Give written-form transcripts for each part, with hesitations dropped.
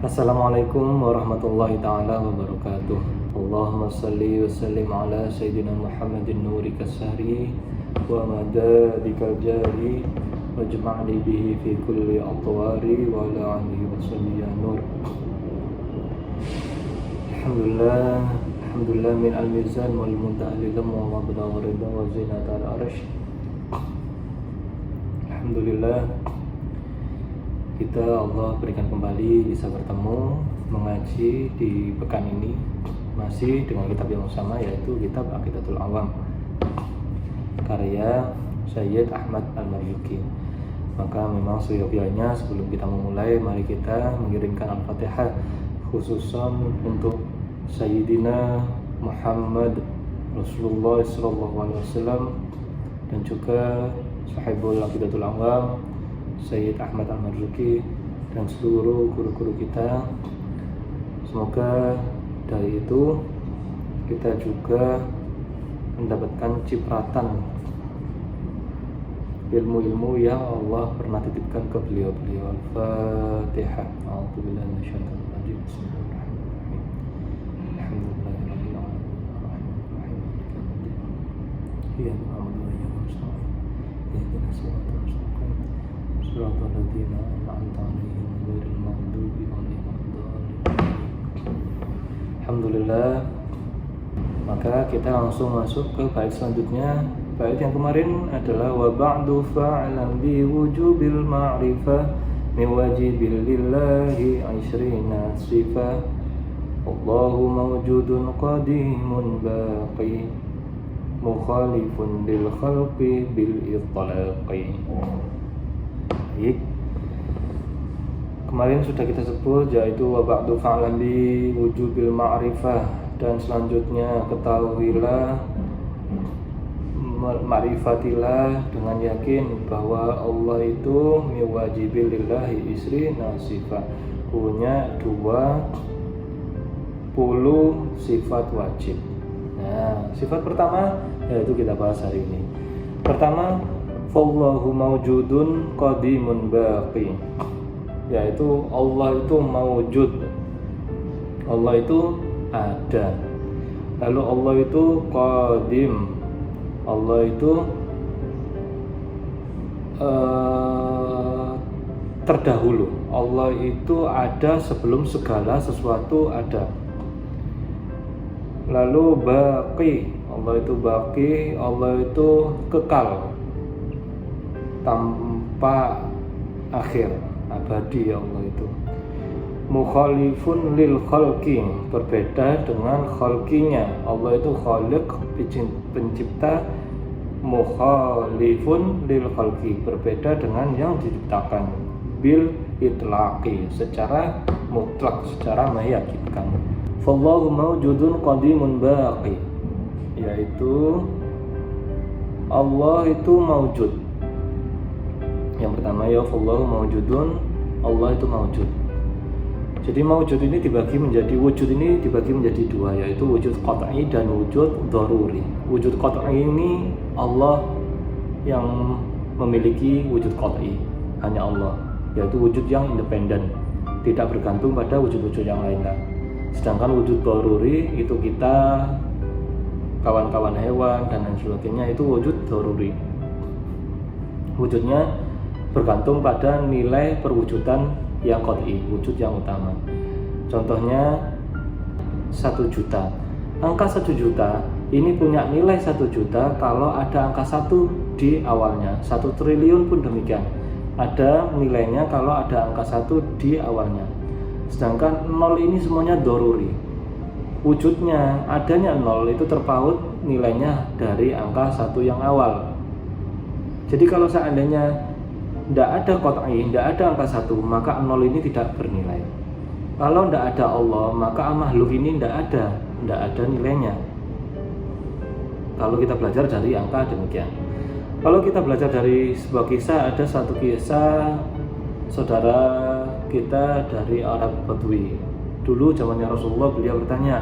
Assalamualaikum warahmatullahi ta'ala wabarakatuh. Allahumma salli wa sallim ala Sayyidina Muhammadin nurika sahri wa madadikal jari wajma'li bihi fi kulli atwari wa ala alihi wa salli ya nur. Alhamdulillah min al-mizan wal munta'alilam wa mabda wa ridha wa zinat al-arsh. Alhamdulillah, kita Allah berikan kembali bisa bertemu mengaji di pekan ini masih dengan kitab yang sama, yaitu kitab Aqidatul Awam karya Sayyid Ahmad Al-Maryuki. Maka memang seyogyanya sebelum kita memulai, mari kita mengirimkan Al-Fatihah khususan untuk Sayyidina Muhammad Rasulullah SAW dan juga Sahibul Aqidatul Awam Sayyid Ahmad Al-Maryuki dan seluruh guru-guru kita. Semoga dari itu kita juga mendapatkan cipratan ilmu-ilmu yang Allah pernah titipkan ke beliau-beliau. Al-Fatihah. A'udzubillahi minasyaitonir rajim. Bismillahirrahmanirrahim. Alhamdulillahirabbil alamin. Arrahmanirrahim. Iyyaka na'budu wa iyyaka nasta'in. Ihdinas siratal mustaqim. Shiratal ladzina an'amta 'alaihim ghairil maghdubi 'alaihim waladdallin. Alhamdulillah. Maka kita langsung masuk ke bait selanjutnya. Bait yang kemarin adalah wa ba'du fa'lam bi wujubil ma'rifah min wajibil lillahi 'ishrina sifah. Allahu mawjudun qadimun baqi mukhalifun lil khalqi bil itlaqi. Baik. Kemarin sudah kita sebut yaitu wa ba'du fa'lam bi wujubil ma'rifah, dan selanjutnya ketahuilah, ma'rifatilah dengan yakin bahwa Allah itu miwajibil lillahi isri nasifah, punya 20 sifat wajib. Nah, sifat pertama yaitu kita bahas hari ini. Pertama, fallahu mawjudun qadimun baqi, yaitu Allah itu mawjud, Allah itu ada. Lalu Allah itu qadim, Allah itu terdahulu, Allah itu ada sebelum segala sesuatu ada. Lalu baqi, Allah itu baqi, Allah itu kekal tanpa akhir, abadi Allah itu. Mukhalifun lil khalqi, berbeda dengan khalqinya. Allah itu khaliq, pencipta. Mukhalifun lil khalqi, berbeda dengan yang diciptakan. Bil itlaqi, secara mutlak, secara meyakinkan. Fallahu mawjudun qadimun baqi, yaitu Allah itu mawjud. Yang pertama ya fallahu mawjudun, Allah itu mawjud. Jadi mawjud ini dibagi menjadi, wujud ini dibagi menjadi dua, yaitu wujud qat'i dan wujud dharuri. Wujud qat'i ini Allah yang memiliki wujud qat'i, hanya Allah, yaitu wujud yang independen, tidak bergantung pada wujud-wujud yang lainnya. Sedangkan wujud dharuri itu kita, kawan-kawan hewan dan lain sebagainya, itu wujud dharuri. Wujudnya bergantung pada nilai perwujudan yang qat'i, wujud yang utama. Contohnya 1 juta. Angka 1 juta ini punya nilai 1 juta kalau ada angka 1 di awalnya. 1 triliun pun demikian, ada nilainya kalau ada angka 1 di awalnya. Sedangkan 0 ini semuanya dharuri. Wujudnya, adanya 0 itu terpaut nilainya dari angka 1 yang awal. Jadi kalau seandainya tidak ada qat'i, tidak ada angka 1, maka 0 ini tidak bernilai. Kalau tidak ada Allah, maka makhluk ini tidak ada nilainya. Kalau kita belajar dari angka demikian. Kalau kita belajar dari sebuah kisah, ada satu kisah saudara kita dari Arab Badui. Dulu zamannya Rasulullah, beliau bertanya,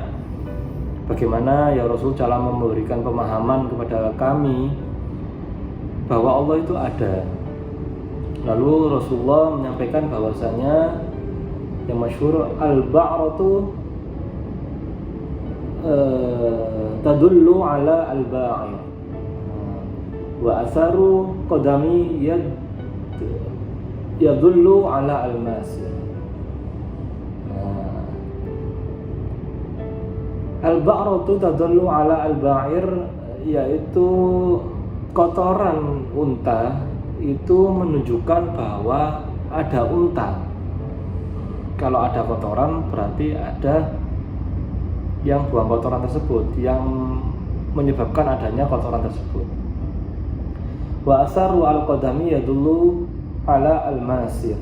bagaimana ya Rasul cara memberikan pemahaman kepada kami bahwa Allah itu ada. Lalu Rasulullah menyampaikan bahwasanya yang masyhur, al-ba'ratu tadullu ala al-ba'ir wa atharu qadami yadullu ala al-masir. Al-ba'ratu tadullu ala al-ba'ir, yaitu kotoran unta itu menunjukkan bahwa ada unta. Kalau ada kotoran berarti ada yang buang kotoran tersebut, yang menyebabkan adanya kotoran tersebut. Wa asaru al-qadami yadullu ala al-masir,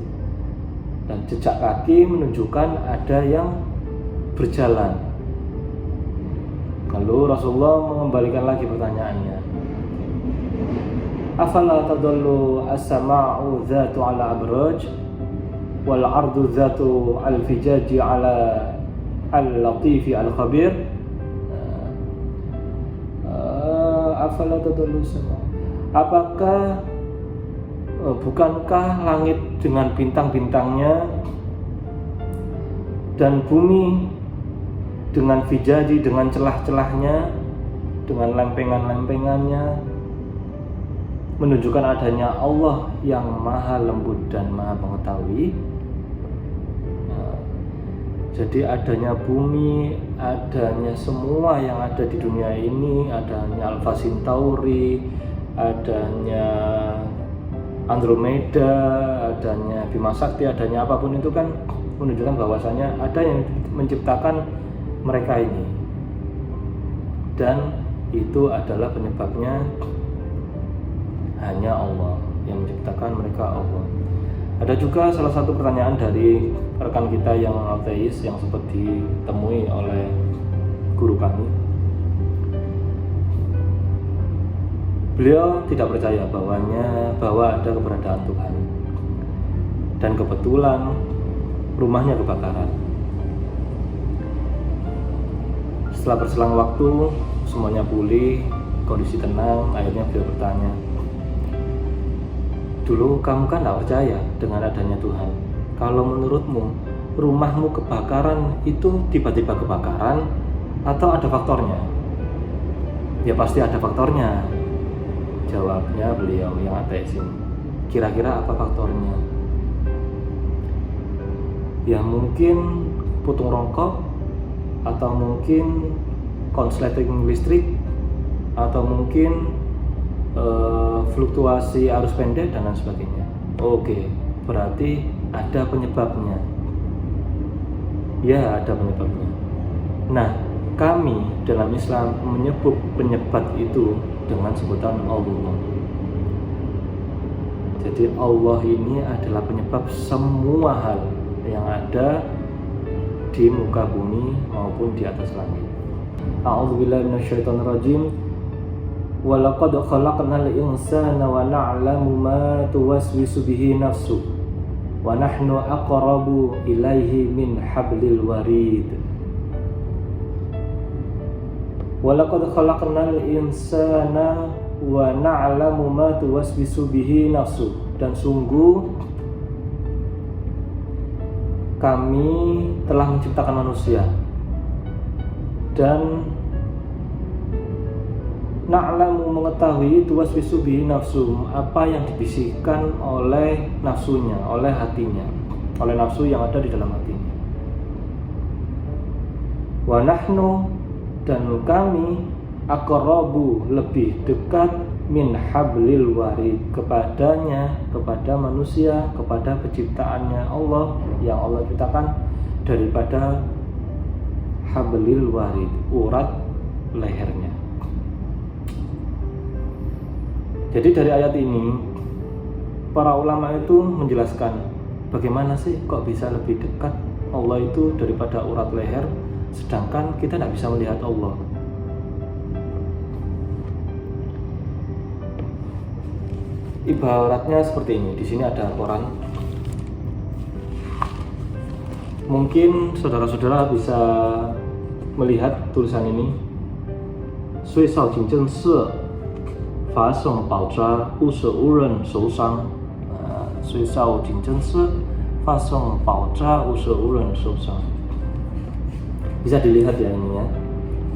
dan jejak kaki menunjukkan ada yang berjalan. Lalu Rasulullah mengembalikan lagi pertanyaannya, afala tadullu as-sama'u dzatu ala abraj wal ardu dzatu al-fijaji ala al-latifi al-khabir. Afala tadullu as-sama'u, apakah bukankah langit dengan bintang-bintangnya dan bumi dengan fijaji, dengan celah-celahnya, dengan lempengan-lempengannya, menunjukkan adanya Allah yang maha lembut dan maha mengetahui. Jadi adanya bumi, adanya semua yang ada di dunia ini, adanya Alpha Centauri, adanya Andromeda, adanya Bima Sakti, adanya apapun itu kan menunjukkan bahwasanya ada yang menciptakan mereka ini, dan itu adalah penyebabnya hanya Allah yang menciptakan mereka, Allah. Ada juga salah satu pertanyaan dari rekan kita yang ateis yang sempat ditemui oleh guru kami. Beliau tidak percaya bahwa ada keberadaan Tuhan, dan kebetulan rumahnya kebakaran. Setelah berselang waktu, semuanya pulih, kondisi tenang. Akhirnya beliau bertanya, dulu kamu kan tidak percaya dengan adanya Tuhan. Kalau menurutmu rumahmu kebakaran itu tiba-tiba kebakaran atau ada faktornya? Ya pasti ada faktornya, jawabnya beliau yang ateis ini. Kira-kira apa faktornya? Ya mungkin putung rokok, atau mungkin konsleting listrik, atau mungkin fluktuasi arus pendek dan lain sebagainya. Oke, berarti ada penyebabnya. Ya, ada penyebabnya. Nah, kami dalam Islam menyebut penyebab itu dengan sebutan Allah. Jadi Allah ini adalah penyebab semua hal yang ada di muka bumi maupun di atas langit. A'udzubillahi minasyaitonirrajim. Wa laqad khalaqnal insana wa na'lamu ma tuwaswisu bihi nafsu wa nahnu aqrabu ilaihi min hablil warid. Wa laqad khalaqnal insana wa na'lamu ma tuwaswisu bihi nafsu, dan sungguh kami telah menciptakan manusia, dan na'lamu mengetahui tuwaswisu bihi nafsu, apa yang dibisikkan oleh nafsunya, oleh hatinya, oleh nafsu yang ada di dalam hatinya. Wa nahnu, dan kami, aqrabu, lebih dekat, min hablil warid, kepadanya, kepada manusia, kepada penciptaannya Allah yang Allah ciptakan, daripada hablil warid, urat lehernya. Jadi dari ayat ini para ulama itu menjelaskan bagaimana sih kok bisa lebih dekat Allah itu daripada urat leher, sedangkan kita tidak bisa melihat Allah. Ibaratnya seperti ini. Di sini ada koran. Mungkin saudara-saudara bisa melihat tulisan ini. Sui Shao Jing Zheng Se Fa Song Bao Zha Wu Se Wu Ren Shou Shang. Sui Shao Jing Zheng Se fasong pauca usulun susah. Bisa dilihat ya ini ya,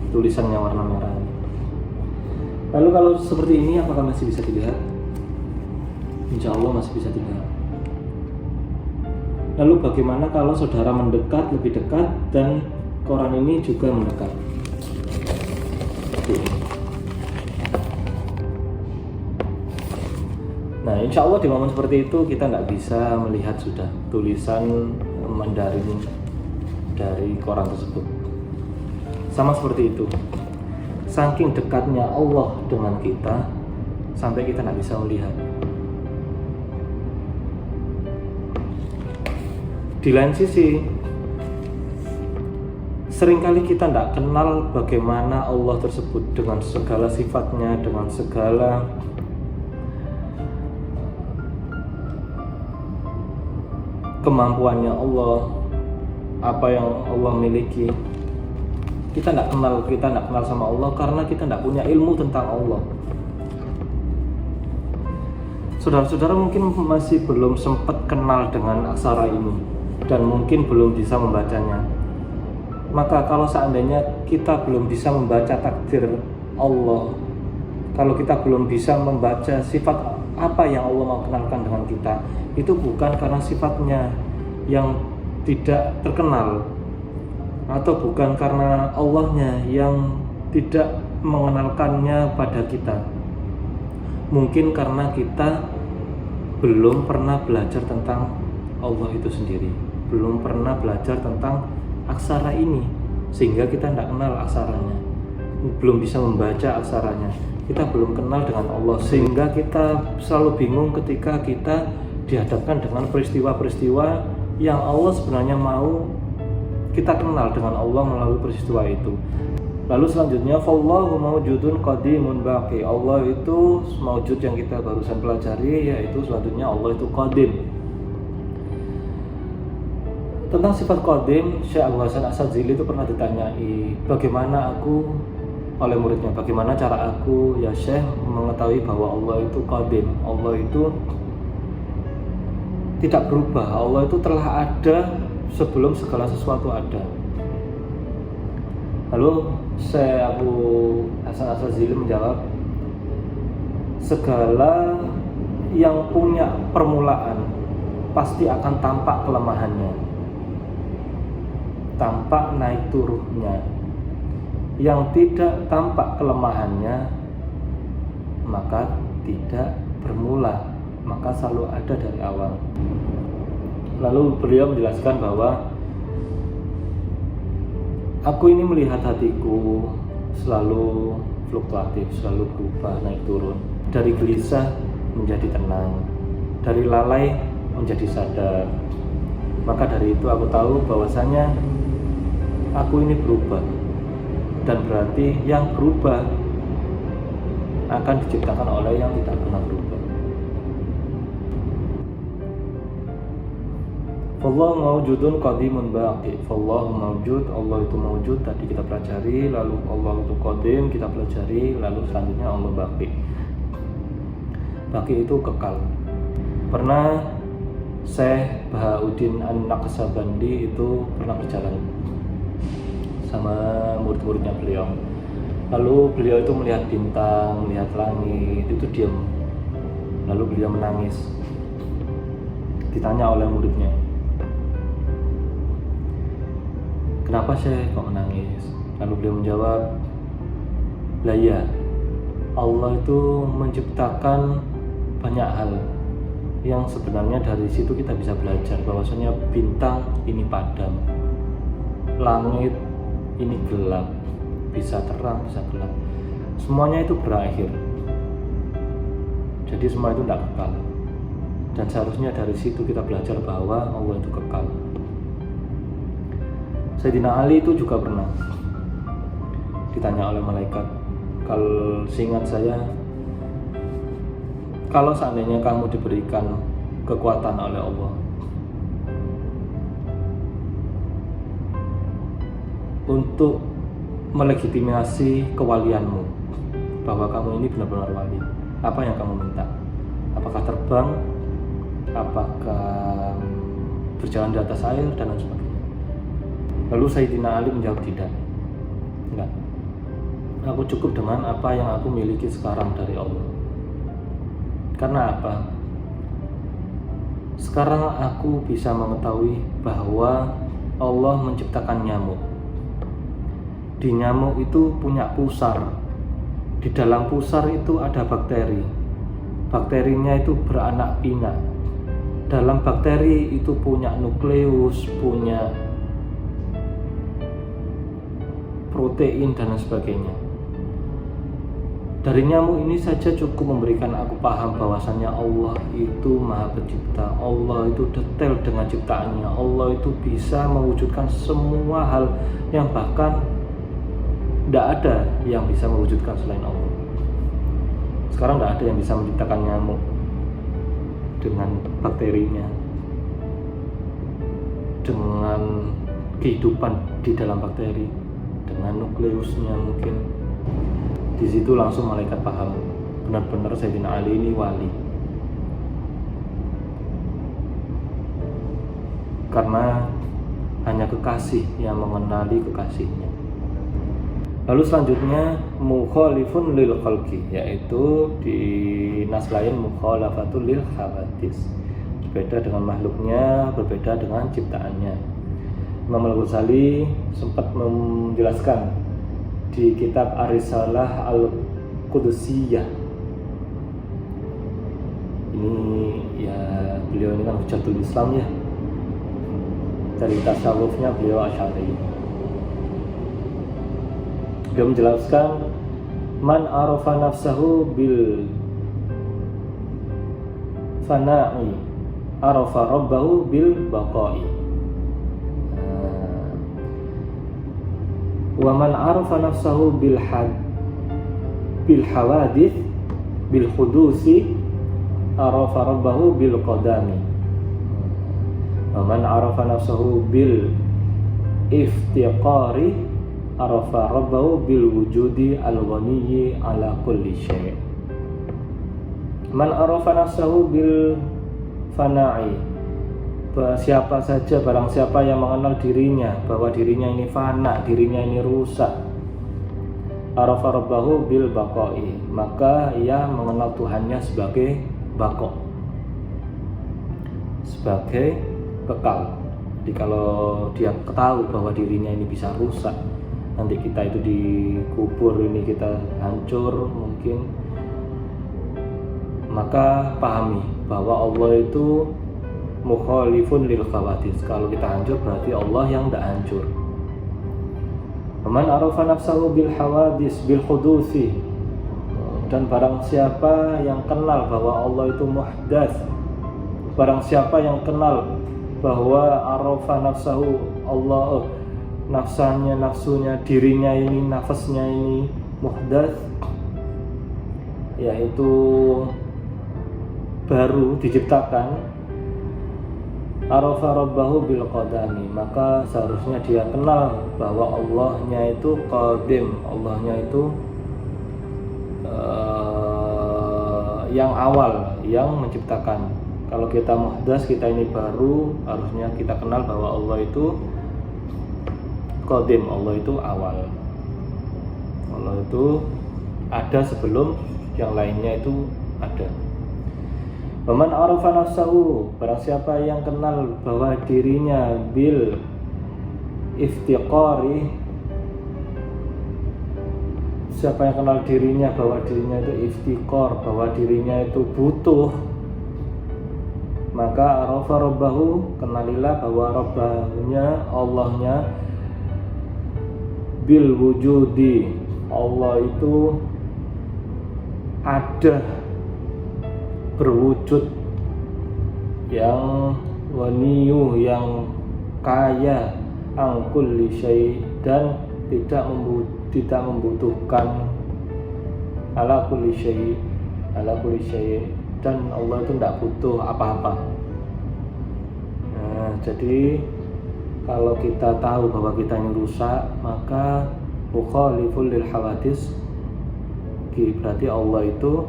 tulisannya warna merah. Lalu kalau seperti ini apakah masih bisa dilihat? Insya Allah masih bisa dilihat. Lalu bagaimana kalau saudara mendekat, lebih dekat, dan koran ini juga mendekat? Nah, insya Allah di momen seperti itu kita nggak bisa melihat sudah tulisan Mandarin dari koran tersebut. Sama seperti itu. Saking dekatnya Allah dengan kita, sampai kita nggak bisa melihat. Di lain sisi, seringkali kita tidak kenal bagaimana Allah tersebut dengan segala sifatnya, dengan segala kemampuannya Allah, apa yang Allah miliki. Kita tidak kenal sama Allah karena kita tidak punya ilmu tentang Allah. Saudara-saudara mungkin masih belum sempat kenal dengan aksara ini dan mungkin belum bisa membacanya. Maka kalau seandainya kita belum bisa membaca takdir Allah, kalau kita belum bisa membaca sifat apa yang Allah mau kenalkan dengan kita, itu bukan karena sifatnya yang tidak terkenal, atau bukan karena Allahnya yang tidak mengenalkannya pada kita. Mungkin karena kita belum pernah belajar tentang Allah itu sendiri, belum pernah belajar tentang aksara ini, sehingga kita tidak kenal aksaranya, belum bisa membaca aksaranya. Kita belum kenal dengan Allah, sehingga kita selalu bingung ketika kita dihadapkan dengan peristiwa-peristiwa yang Allah sebenarnya mau kita kenal dengan Allah melalui peristiwa itu. Lalu selanjutnya, fallahu mawjudun qadimun baqi. Allah itu mawjud yang kita barusan pelajari, yaitu selanjutnya Allah itu qadim. Tentang sifat qadim, Syekh Abu Hasan As-Sadzili itu pernah ditanyai, bagaimana aku, oleh muridnya, bagaimana cara aku ya Syekh mengetahui bahwa Allah itu qadim, Allah itu tidak berubah, Allah itu telah ada sebelum segala sesuatu ada. Lalu Syekh Abu Hasan As-Sadzili menjawab, segala yang punya permulaan pasti akan tampak kelemahannya, tampak naik turunnya. Yang tidak tampak kelemahannya maka tidak bermula, maka selalu ada dari awal. Lalu beliau menjelaskan bahwa aku ini melihat hatiku selalu fluktuatif, selalu berubah, naik turun, dari gelisah menjadi tenang, dari lalai menjadi sadar. Maka dari itu aku tahu bahwasanya aku ini berubah, dan berarti yang berubah akan diciptakan oleh yang tidak pernah berubah. Fallahu mawjudun qadimun baqi. Fallahu mawjud, Allah itu mawjud, tadi kita pelajari. Lalu Allah itu qadim, kita pelajari. Lalu selanjutnya Allah baqi. Baqi itu kekal. Pernah Syekh Bahauddin An-Naqsabandi itu pernah berjalan sama murid-muridnya beliau. Lalu beliau itu melihat bintang, melihat langit, itu diam. Lalu beliau menangis. Ditanya oleh muridnya, kenapa Syekh kok menangis? Lalu beliau menjawab, lah ya, Allah itu menciptakan banyak hal yang sebenarnya dari situ kita bisa belajar bahwasanya bintang ini padam, langit ini gelap, bisa terang, bisa gelap. Semuanya itu berakhir. Jadi semua itu tidak kekal. Dan seharusnya dari situ kita belajar bahwa Allah itu kekal. Sayyidina Ali itu juga pernah ditanya oleh malaikat, kalau seingat saya, kalau seandainya kamu diberikan kekuatan oleh Allah untuk melegitimasi kewalianmu, bahwa kamu ini benar-benar wali, apa yang kamu minta? Apakah terbang? Apakah berjalan di atas air dan lain sebagainya. Lalu Sayyidina Ali menjawab tidak. Enggak. Aku cukup dengan apa yang aku miliki sekarang dari Allah. Karena apa? Sekarang aku bisa mengetahui bahwa Allah menciptakan nyamuk. Di nyamuk itu punya pusar. Di dalam pusar itu ada bakteri. Bakterinya itu beranak pinak. Dalam bakteri itu punya nukleus, punya protein dan sebagainya. Dari nyamuk ini saja cukup memberikan aku paham bahwasannya Allah itu Maha Pencipta. Allah itu detail dengan ciptaannya. Allah itu bisa mewujudkan semua hal yang bahkan tidak ada yang bisa mewujudkan selain Allah. Sekarang tidak ada yang bisa menciptakan nyamuk dengan bakterinya, dengan kehidupan di dalam bakteri, dengan nukleusnya mungkin. Di situ langsung malaikat paham, benar-benar Sayyidina Ali ini wali. Karena hanya kekasih yang mengenali kekasihnya. Lalu selanjutnya mukhalifun lil khalqi, yaitu di nas lain mukhalafatul lil hawadis. Berbeda dengan makhluknya, berbeda dengan ciptaannya. Imam Al-Ghazali sempat menjelaskan di kitab Ar-Risalah Al-Qudusiyah. Ini ya, beliau ini kan Hujatul Islam ya. Dari tasawufnya beliau Asy'ari. Dia menjelaskan man arafa nafsahu bil fana'i arafa rabbahu bil baqa'i. Wa man arafa nafsahu bil hawadith bil hudusi arafa rabbahu bil qadami. Wa man arafa nafsahu bil iftiqari arafa rabbahu bil wujudi al ghaniyyi ala kulli syai'. Man arafa nafsahu bil fana'i, siapa saja, barang siapa yang mengenal dirinya bahwa dirinya ini fana, dirinya ini rusak, arafa rabbahu bil baqa'i, maka ia mengenal Tuhannya sebagai baqo, sebagai kekal. Jadi kalau dia ketahui bahwa dirinya ini bisa rusak, nanti kita itu dikubur, ini kita hancur mungkin, maka pahami bahwa Allah itu mukhalifun lil khawadis. Kalau kita hancur berarti Allah yang tidak hancur. Man arafa nafsahu bil hawadis bil hudusi, dan barang siapa yang kenal bahwa Allah itu muhdats, barang siapa yang kenal bahwa arafa nafsahu, Allah nafsunya dirinya ini, nafasnya ini muhdats, yaitu baru diciptakan, arafa rabbahu bil qadami, maka seharusnya dia kenal bahwa Allahnya itu qadim, Allahnya itu yang awal, yang menciptakan. Kalau kita muhdas, kita ini baru, harusnya kita kenal bahwa Allah itu qadim, Allah itu awal, Allah itu ada sebelum yang lainnya itu ada. Waman arafa nafsahu, barang siapa yang kenal bahwa dirinya bil iftiqari, siapa yang kenal dirinya bahwa dirinya itu iftiqar, bahwa dirinya itu butuh, maka arafa rabbahu, kenalilah bahwa rabbahunya, Allahnya bil wujudi, Allah itu ada, berwujud, yang waniyu, yang kaya, angkulli syai', dan tidak membutuhkan, ala kulli syai', dan Allah itu tidak butuh apa-apa. Nah, jadi kalau kita tahu bahwa kita ini rusak, maka mukhaliful lil hawadis, berarti Allah itu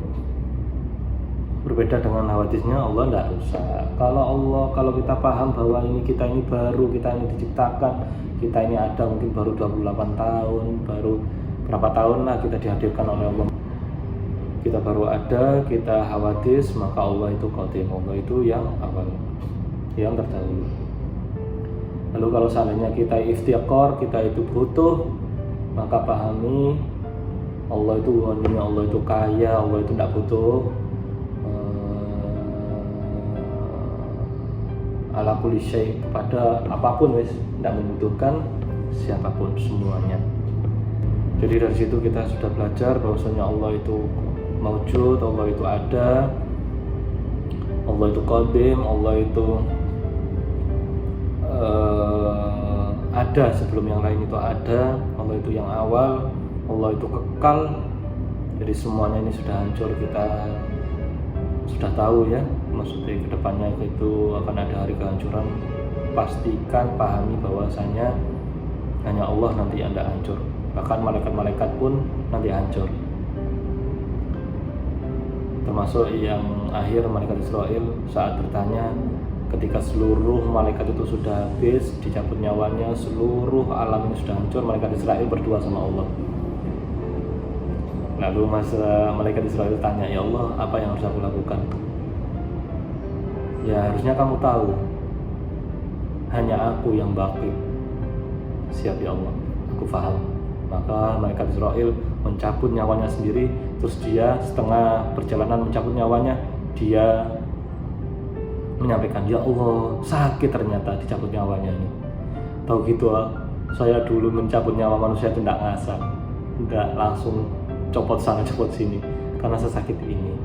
Berbeda dengan hadisnya, Allah tidak rusak. Kalau kita paham bahwa kita ini baru, kita ini diciptakan, kita ini ada mungkin baru 28 tahun, baru berapa tahun lah kita dihadirkan oleh Allah, kita baru ada, kita hawadis, maka Allah itu qadim, Allah itu yang awal, yang terdahulu. Lalu kalau seandainya kita iftiqar, kita itu butuh, maka pahami Allah itu ghani, Allah itu kaya, Allah itu tidak butuh. Ala kulli syai, kepada apapun wis, tidak membutuhkan siapapun, semuanya. Jadi dari situ kita sudah belajar bahwasanya Allah itu maujud, Allah itu ada, Allah itu qadim, Allah itu ada sebelum yang lain itu ada, Allah itu yang awal, Allah itu kekal. Jadi semuanya ini sudah hancur, kita sudah tahu ya, maksudnya kedepannya itu akan ada hari kehancuran. Pastikan, pahami bahwasanya hanya Allah nanti yang tidak hancur, bahkan malaikat-malaikat pun nanti hancur, termasuk yang akhir malaikat Israel saat bertanya ketika seluruh malaikat itu sudah habis, dicabut nyawanya, seluruh alam ini sudah hancur, malaikat Israel berdua sama Allah. Lalu malaikat Israel tanya, ya Allah, apa yang harus aku lakukan? Ya harusnya kamu tahu, hanya aku yang baki. Siap ya Allah, aku paham. Maka malaikat Israel mencabut nyawanya sendiri. Terus dia setengah perjalanan mencabut nyawanya, dia menyampaikan, ya Allah, sakit ternyata dicabut nyawanya ini. Tahu gitu, saya dulu mencabut nyawa manusia itu tidak ngasal, tidak langsung copot sana copot sini, karena sesakit ini.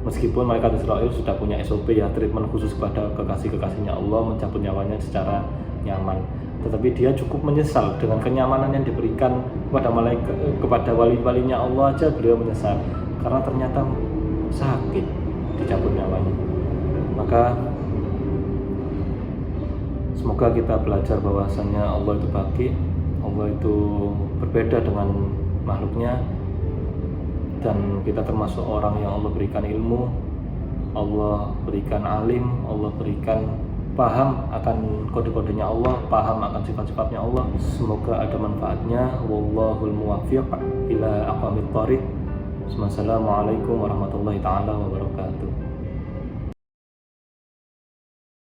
Meskipun malaikat Israel sudah punya SOP ya, treatment khusus kepada kekasih-kekasihnya Allah, mencabut nyawanya secara nyaman, tetapi dia cukup menyesal dengan kenyamanan yang diberikan kepada malaikat, kepada wali-walinya Allah aja beliau menyesal karena ternyata sakit dicabut nyawanya. Maka semoga kita belajar bahwasannya Allah itu baki, Allah itu berbeda dengan makhluknya, dan kita termasuk orang yang Allah berikan ilmu, Allah berikan alim, Allah berikan paham akan kode-kodenya Allah, paham akan sifat-sifatnya Allah. Semoga ada manfaatnya. Wallahul muwaffiq ila aqwamit thoriq. Wassalamualaikum warahmatullahi taala wabarakatuh.